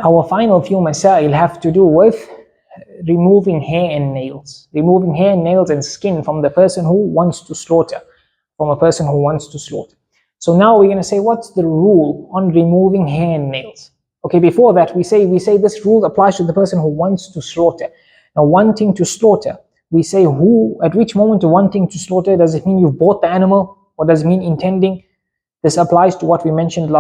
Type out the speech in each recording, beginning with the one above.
our final few masail have to do with removing hair and nails. Removing hair and nails and skin from the person who wants to slaughter. From a person who wants to slaughter. So now we're going to say, what's the rule on removing hair and nails? Okay, before that, we say this rule applies to the person who wants to slaughter. Now, wanting to slaughter, we say at which moment of wanting to slaughter, does it mean you've bought the animal? Or does it mean intending? This applies to what we mentioned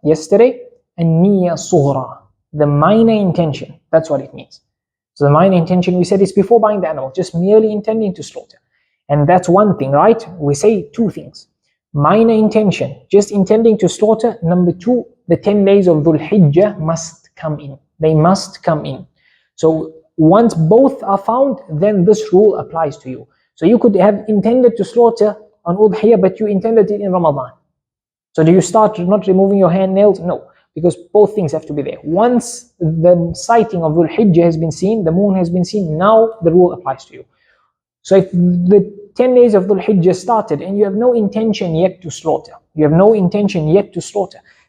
yesterday, and niyya sughra, the minor intention. That's what it means. So the minor intention, we said, is before buying the animal, just merely intending to slaughter. And that's one thing, right? We say two things. Minor intention, just intending to slaughter. Number two, the 10 days of Dhul Hijjah must come in. They must come in. So once both are found, then this rule applies to you. So you could have intended to slaughter on Udhiyah, but you intended it in Ramadan. So do you start not removing your hair and nails? No, because both things have to be there. Once the sighting of Dhul Hijjah has been seen, the moon has been seen, now the rule applies to you. So if the 10 days of Dhul Hijjah started and you have no intention yet to slaughter,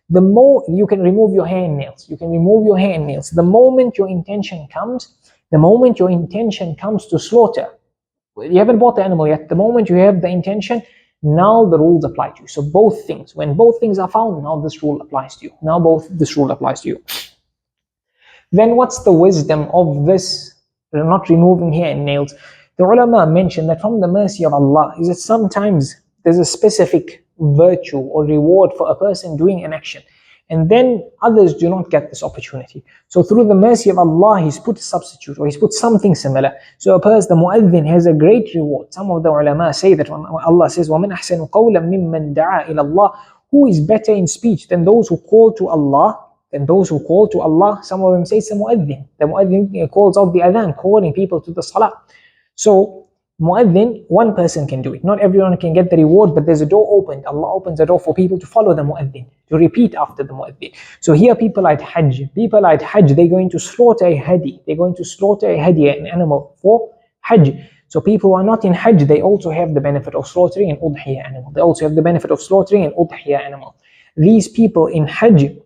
the more you can remove your hair and nails. The moment your intention comes to slaughter, you haven't bought the animal yet, the moment you have the intention, now the rules apply to you. So both things, when both things are found, now this rule applies to you. Then what's the wisdom of this, not removing hair and nails? The ulama mentioned that from the mercy of Allah is that sometimes there's a specific virtue or reward for a person doing an action, and then others do not get this opportunity. So through the mercy of Allah, He's put a substitute, or He's put something similar. So a person, the mu'adhin, has a great reward. Some of the ulama say that when Allah says, وَمَنْ أَحْسَنُ قَوْلًا مِمَّنْ دَعَا إِلَى اللَّهِ, who is better in speech than those who call to Allah? Some of them say it's a mu'adhin. The mu'adhin calls out the adhan, calling people to the salah. So mu'adhin, one person can do it. Not everyone can get the reward, but there's a door opened. Allah opens a door for people to follow the mu'adhin, to repeat after the mu'adhin. So here people at hajj, they're going to slaughter a hadi. An animal for hajj. So people who are not in hajj, they also have the benefit of slaughtering an udhiyah animal. These people in hajj,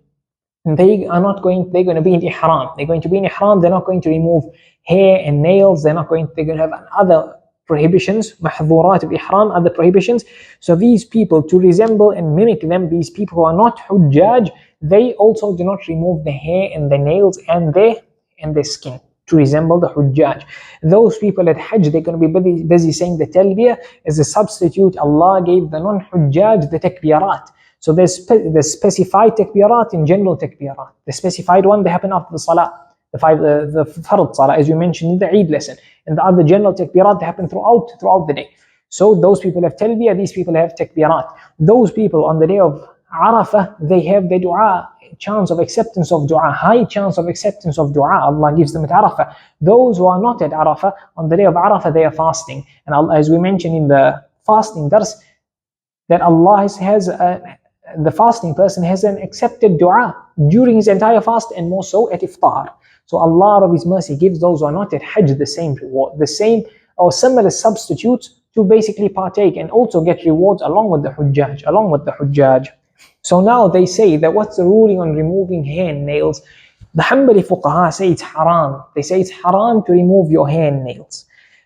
they're going to be in ihram. They're not going to remove hair and nails. They're going to have other prohibitions, mahdhurat of ihram, other prohibitions. So these people, to resemble and mimic them, these people who are not hujaaj, they also do not remove the hair and the nails and their skin to resemble the hujaaj. Those people at hajj, they're going to be busy saying the talbiyah as a substitute. Allah gave the non-hujaaj the takbirat. So there's specified takbirat and general takbirat. The specified one, they happen after the salah, the fard salah, as you mentioned in the Eid lesson. And the other general takbirat, they happen throughout the day. So those people have talbiyah, these people have takbirat. Those people on the day of Arafah, they have the dua, chance of acceptance of dua, high chance of acceptance of dua. Allah gives them at Arafah. Those who are not at Arafah, on the day of Arafah, they are fasting. And Allah, as we mentioned in the fasting dars, that Allah the fasting person has an accepted dua during his entire fast, and more so at iftar. So Allah of His mercy gives those who are not at hajj the same reward, the same or similar substitutes to basically partake and also get rewards along with the hujjaj. So now they say that what's the ruling on removing hair and nails? The hanbali fuqaha say it's haram. They say it's haram to remove your hair and nails.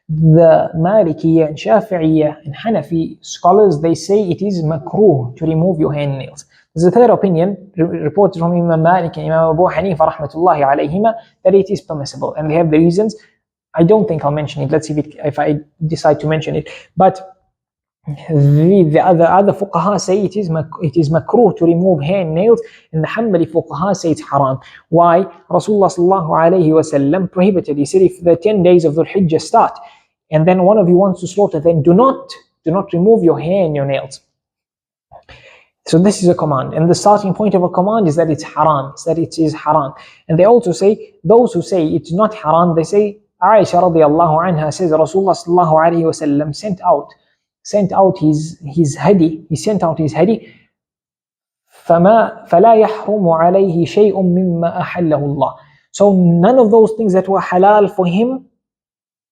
The maliki and shafi'ee and hanafi scholars, they say it is makruh to remove your hair and nails. There's a third opinion reported from Imam Malik and Imam Abu Hanifa rahmatullahi alayhima that it is permissible, and they have the reasons. I don't think I'll mention it. Let's see if I decide to mention it. But the other fuqaha say it is makruh to remove hair and nails, and the Hanbali fuqaha say it's haram. Why? Rasulullah sallallahu alayhi wasallam prohibited. He said, if the 10 days of Dhul Hijjah start and then one of you wants to slaughter, then do not remove your hair and your nails. So this is a command, and the starting point of a command is that it's haram, And they also say, those who say it's not haram, they say, Aisha radiallahu anha says Rasulullah sallallahu alayhi wasallam sent out his hadi. He sent out his hadi. فَلَا يَحْرُمُ عَلَيْهِ شَيْءٌ مِمَّا أَحَلَّهُ اللَّهُ. So none of those things that were halal for him,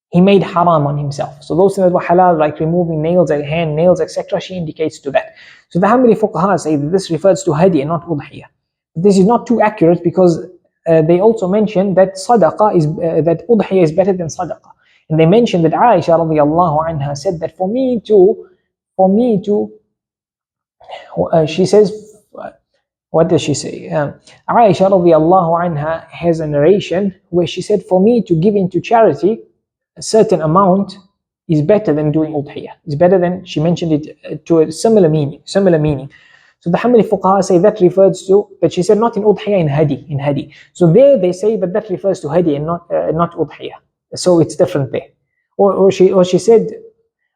he made haram on himself. So those things that were halal, like removing nails, like hand nails, etc., she indicates to that. So the Hanbali fuqaha say that this refers to hadi and not udhiyah. This is not too accurate because they also mentioned that sadaqah is that udhiyah is better than sadaqah, and they mentioned that Aisha radiallahu anha said that for me to she says, what does she say? Aisha radiallahu anha has a narration where she said, for me to give into charity a certain amount is better than doing udhiyah. It's better than, she mentioned it to a similar meaning. So the Hanbali fuqaha say that refers to, but she said not in udhiyah, in hadi. So there they say that refers to hadi and not udhiyah. So it's different there. Or she said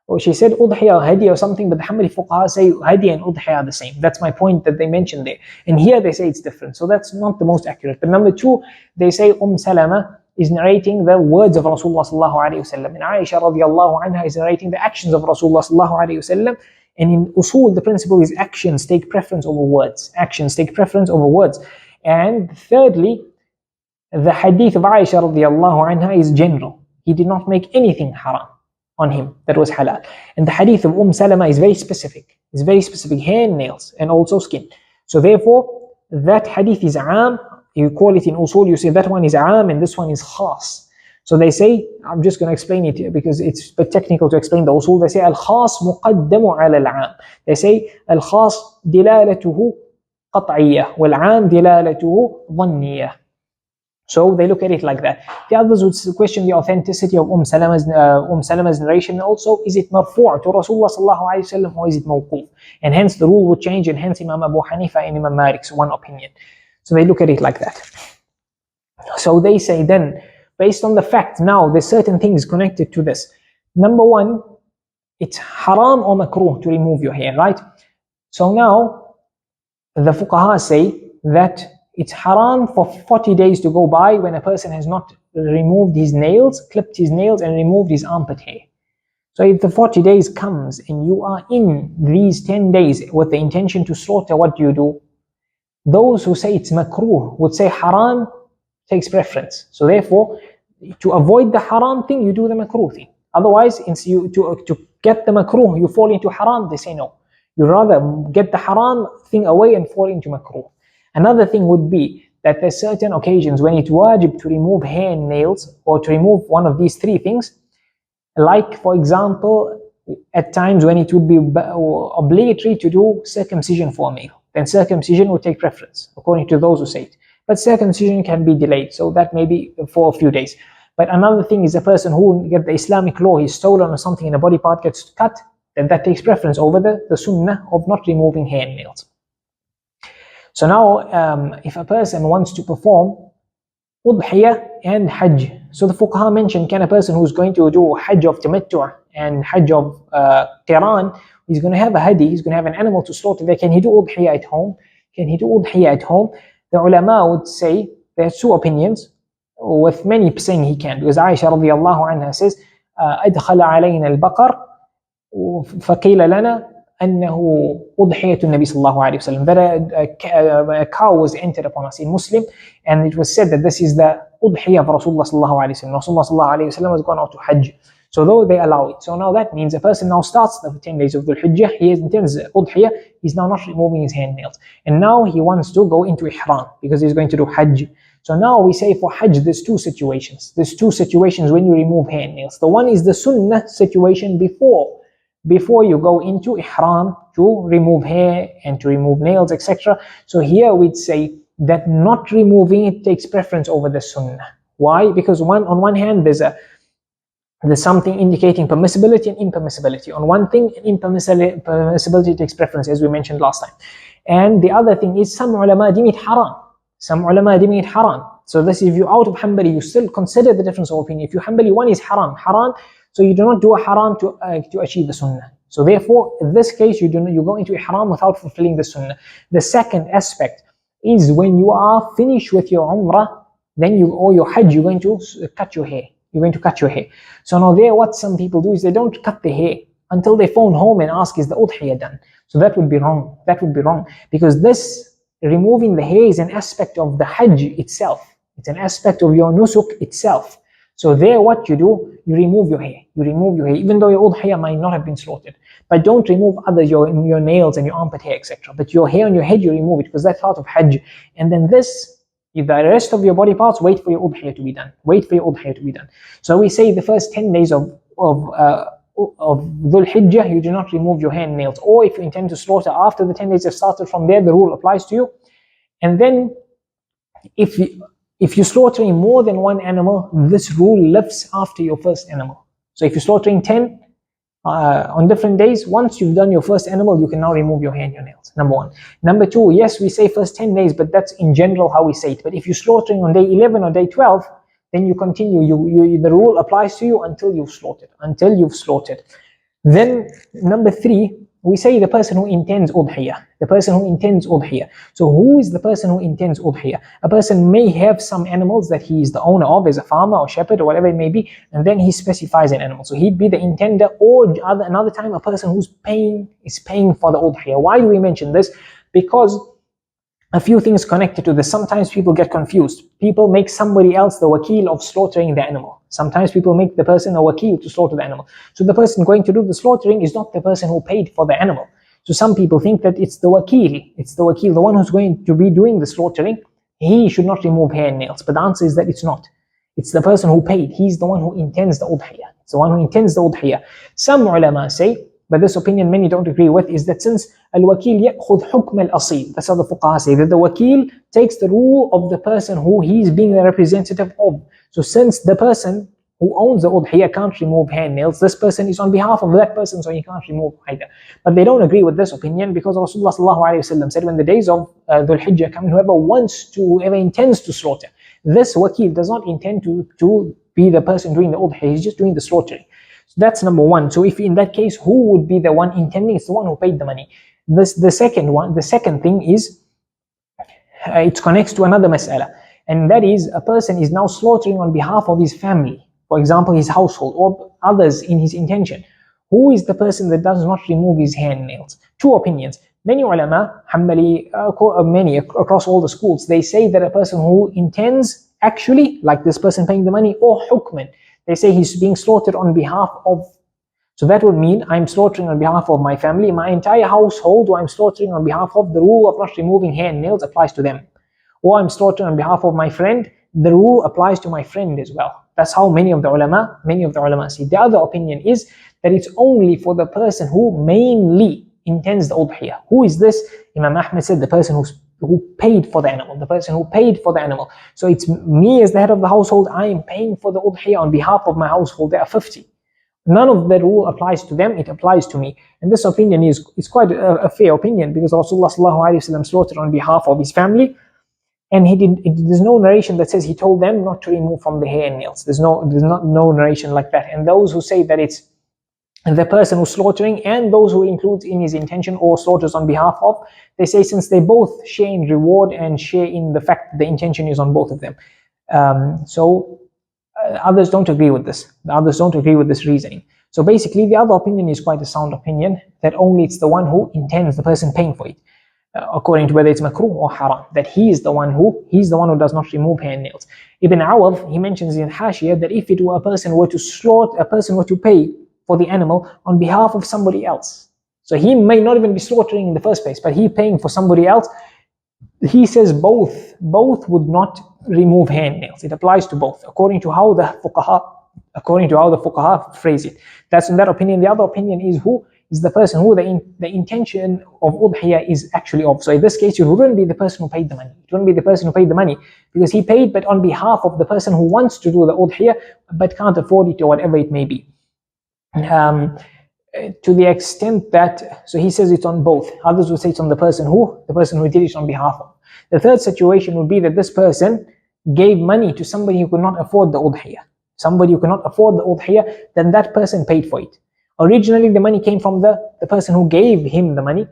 udhiyah or hadi or something, but the Hanbali fuqaha say hadi and udhiyah are the same. That's my point that they mentioned there. And here they say it's different. So that's not the most accurate. But number two, they say Salama is narrating the words of Rasulullah sallallahu alayhi wasallam, and Aisha radiallahu anha is narrating the actions of Rasulullah sallallahu alayhi wasallam. And in usul, the principle is actions take preference over words. Actions take preference over words. And thirdly, the hadith of Aisha radiallahu anha is general. He did not make anything haram on him that was halal. And the hadith of Salama is very specific. It's very specific, hair and nails and also skin. So therefore, that hadith is aam. You call it in usul, you say that one is aam and this one is khas. So they say, I'm just going to explain it because it's a bit technical to explain the usul. They say al-khas muqaddamu ala al-aam. They say al-khas dilalatuhu qat'iyyah wal-aam dilalatuhu dhanniyah. So they look at it like that. The others would question the authenticity of Salama's narration. Also, is it marfu' to Rasulullah sallallahu alayhi wasallam or is it mawquf? And hence the rule would change, and hence Imam Abu Hanifa and Imam Malik's one opinion. So they look at it like that. So they say then, based on the fact now there's certain things connected to this. Number one, it's haram or makruh to remove your hair, right? So now the fuqaha say that it's haram for 40 days to go by when a person has not removed his nails, clipped his nails and removed his armpit hair. So if the 40 days comes and you are in these 10 days with the intention to slaughter, what do? Those who say it's makruh would say haram takes preference. So therefore, to avoid the haram thing, you do the makruh thing. Otherwise, to get the makruh, you fall into haram, they say no. You rather get the haram thing away and fall into makruh. Another thing would be that there's certain occasions when it's wajib to remove hair and nails, or to remove one of these three things. Like, for example, at times when it would be obligatory to do circumcision for a male, then circumcision would take preference, according to those who say it. But circumcision can be delayed, so that may be for a few days. But another thing is a person who get the Islamic law, he's stolen or something and a body part gets cut, then that takes preference over the sunnah of not removing hair and nails. So now, if a person wants to perform Udhiyah and hajj, so the fuqaha mentioned, can a person who's going to do hajj of tamattu' and hajj of qiran, he's going to have a hadi, he's going to have an animal to slaughter there, can he do Udhiyah at home? Can he do Udhiyah at home? The ulama would say there's two opinions, with many saying he can, because Aisha radiallahu anha says, أدخل علينا البقر فقيل لنا أنه أضحية النبي صلى الله عليه وسلم, that a cow was entered upon us in Muslim, and it was said that this is the Udhiyah of Rasulullah صلى الله عليه وسلم. Rasulullah صلى الله عليه وسلم has gone out to hajj. So though they allow it, so now that means a person now starts the 10 days of Dhul Hijjah, he intends Udhiyah, he's now not removing his hand nails. And now he wants to go into ihram because he's going to do hajj. So now we say for hajj there's two situations. There's two situations when you remove hand nails. The one is the sunnah situation before you go into ihram to remove hair and to remove nails, etc. So here we'd say that not removing it takes preference over the sunnah. Why? Because on one hand there's something indicating permissibility and impermissibility. On one thing, impermissibility takes preference, as we mentioned last time. And the other thing is some ulama deem it haram. Some ulama deem it haram. So this, if you're out of Hanbali, you still consider the difference of opinion. If you're Hanbali, one is haram. So you do not do a haram to achieve the sunnah. So therefore, in this case, you go into ihram without fulfilling the sunnah. The second aspect is when you are finished with your umrah, then or your hajj, you're going to cut your hair. You're going to cut your hair. So now there, what some people do is they don't cut the hair until they phone home and ask, is the udhiyah done? So that would be wrong. That would be wrong. Because this, removing the hair, is an aspect of the hajj itself. It's an aspect of your nusuk itself. So there, what you do, you remove your hair. You remove your hair, even though your udhiyah might not have been slaughtered. But don't remove your nails and your armpit hair, etc. But your hair on your head, you remove it, because that's part of hajj. And then this If the rest of your body parts, wait for your udhiyah to be done. Wait for your udhiyah to be done. So we say the first 10 days of Dhul Hijjah, you do not remove your hand nails. Or if you intend to slaughter after the 10 days have started, from there the rule applies to you. And then if you're slaughtering more than one animal, this rule lifts after your first animal. So if you're slaughtering 10 on different days, once you've done your first animal, you can now remove your hand, your nails. Number one. Number two, yes, we say first 10 days, but that's in general how we say it. But if you're slaughtering on day 11 or day 12, then you continue. The rule applies to you until you've slaughtered. Until you've slaughtered. Then number three, we say the person who intends udhiyah. The person who intends udhiyah. So who is the person who intends udhiyah? A person may have some animals that he is the owner of, as a farmer or shepherd or whatever it may be, and then he specifies an animal. So he'd be the intender, or another time a person who's is paying for the udhiyah. Why do we mention this? Because a few things connected to this. Sometimes people get confused. People make somebody else the wakeel of slaughtering the animal. Sometimes people make the person a wakeel to slaughter the animal. So the person going to do the slaughtering is not the person who paid for the animal. So some people think that it's the wakeel. It's the wakeel, the one who's going to be doing the slaughtering. He should not remove hair and nails. But the answer is that it's not. It's the person who paid. He's the one who intends the udhiyah. It's the one who intends the udhiyah. Some ulama say, but this opinion many don't agree with, is that since al-wakeel ya'khudh hukm al-asil, that's how the fuqaha say, that the wakeel takes the rule of the person who he's being the representative of. So since the person who owns the udhiyah can't remove hand nails, this person is on behalf of that person, so he can't remove either. But they don't agree with this opinion, because Rasulullah said, when the days of Dhul Hijjah come, whoever intends to slaughter, this wakeel does not intend to be the person doing the udhiyah, he's just doing the slaughtering. So that's number one. So if in that case, who would be the one intending? It's the one who paid the money. The second thing is, it connects to another mas'ala, and that is a person is now slaughtering on behalf of his family, for example his household or others in his intention. Who is the person that does not remove his hand nails? Two opinions. Many ulama, hanbali, many across all the schools, they say that a person who intends actually, like this person paying the money, or hukman, they say he's being slaughtered on behalf of. So that would mean I'm slaughtering on behalf of my family, my entire household, or I'm slaughtering on behalf of, the rule of not removing hair and nails applies to them. Or I'm slaughtering on behalf of my friend, the rule applies to my friend as well. That's how many of the ulama see. The other opinion is that it's only for the person who mainly intends the udhiyah. Who is this? Imam Ahmad said the person who paid for the animal, the person who paid for the animal. So it's me as the head of the household, I am paying for the udhiyah on behalf of my household. There are 50. None of the rule applies to them, it applies to me. And this opinion is quite a fair opinion, because Rasulullah slaughtered on behalf of his family, and there's no narration that says he told them not to remove from the hair and nails. There's no narration like that. And those who say that it's the person who's slaughtering, and those who includes in his intention or slaughters on behalf of, they say since they both share in reward and share in the fact that the intention is on both of them. Others don't agree with this. The others don't agree with this reasoning. So basically, the other opinion is quite a sound opinion, that only it's the one who intends, the person paying for it, according to whether it's makruh or haram, that he's the one who does not remove hair and nails. Ibn Awad, he mentions in Hashiyah that if it were a person were to slaughter, a person were to pay for the animal on behalf of somebody else, so he may not even be slaughtering in the first place, but he paying for somebody else, he says both would not remove hair and nails. It applies to both, according to how the fuqaha phrase it. That's in that opinion. The other opinion is who is the person who the intention of udhiyah is actually of. So in this case, it wouldn't be the person who paid the money. It wouldn't be the person who paid the money, because he paid, but on behalf of the person who wants to do the udhiyah but can't afford it, or whatever it may be. To the extent that, so he says it's on both. Others would say it's on the person who did it on behalf of. The third situation would be that this person gave money to somebody who could not afford the udhiyah. Somebody who cannot afford the udhiyah, then that person paid for it. Originally the money came from the person who gave him the money,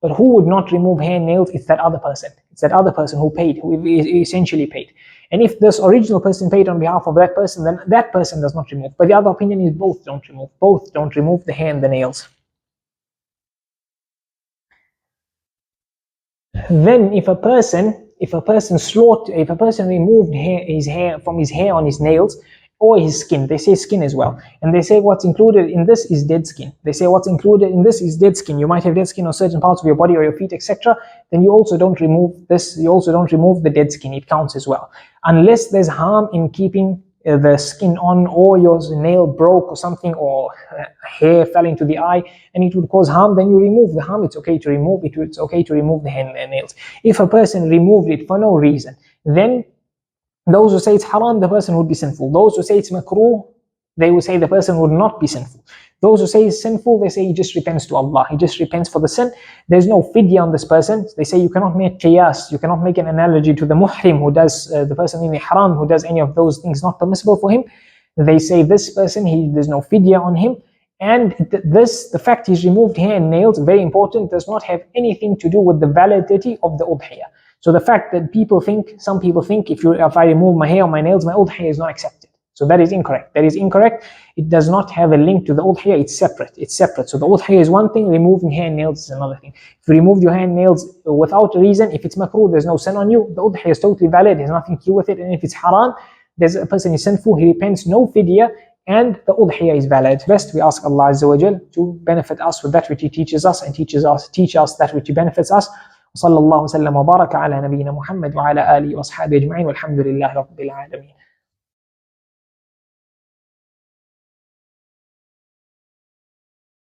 but who would not remove hair and nails? It's that other person. It's that other person who paid, who essentially paid. And if this original person paid on behalf of that person, then that person does not remove. But the other opinion is both don't remove. Both don't remove the hair and the nails. Then if a person removed his hair on his nails, or his skin. They say skin as well. And they say what's included in this is dead skin. They say what's included in this is dead skin. You might have dead skin on certain parts of your body or your feet, etc. Then you also don't remove this, you also don't remove the dead skin. It counts as well. Unless there's harm in keeping the skin on, or your nail broke or something, or hair fell into the eye and it would cause harm, then you remove the harm. It's okay to remove it. It's okay to remove the nails. If a person removed it for no reason, then those who say it's haram, the person would be sinful. Those who say it's makruh, they will say the person would not be sinful. Those who say it's sinful, they say he just repents to Allah. He just repents for the sin. There's no fidya on this person. They say you cannot make qiyas, you cannot make an analogy to the muhrim who does, the person in the haram who does any of those things not permissible for him. They say this person, there's no fidya on him. And the fact he's removed hair and nails, very important, does not have anything to do with the validity of the udhiyah. So the fact that some people think if I remove my hair or my nails, my udhiyah is not accepted. So that is incorrect. That is incorrect. It does not have a link to the udhiyah. It's separate. It's separate. So the udhiyah is one thing, removing hair and nails is another thing. If you removed your hair and nails without a reason, if it's makruh, there's no sin on you. The udhiyah is totally valid. It has nothing to do with it. And if it's haram, there's a person is sinful, he repents, no fidya, and the udhiyah is valid. Best, we ask Allah Azza wa Jal to benefit us with that which He teaches us, and teach us that which He benefits us. وصلى الله وسلم وبارك على نبينا محمد وعلى آله وأصحابه أجمعين والحمد لله رب العالمين.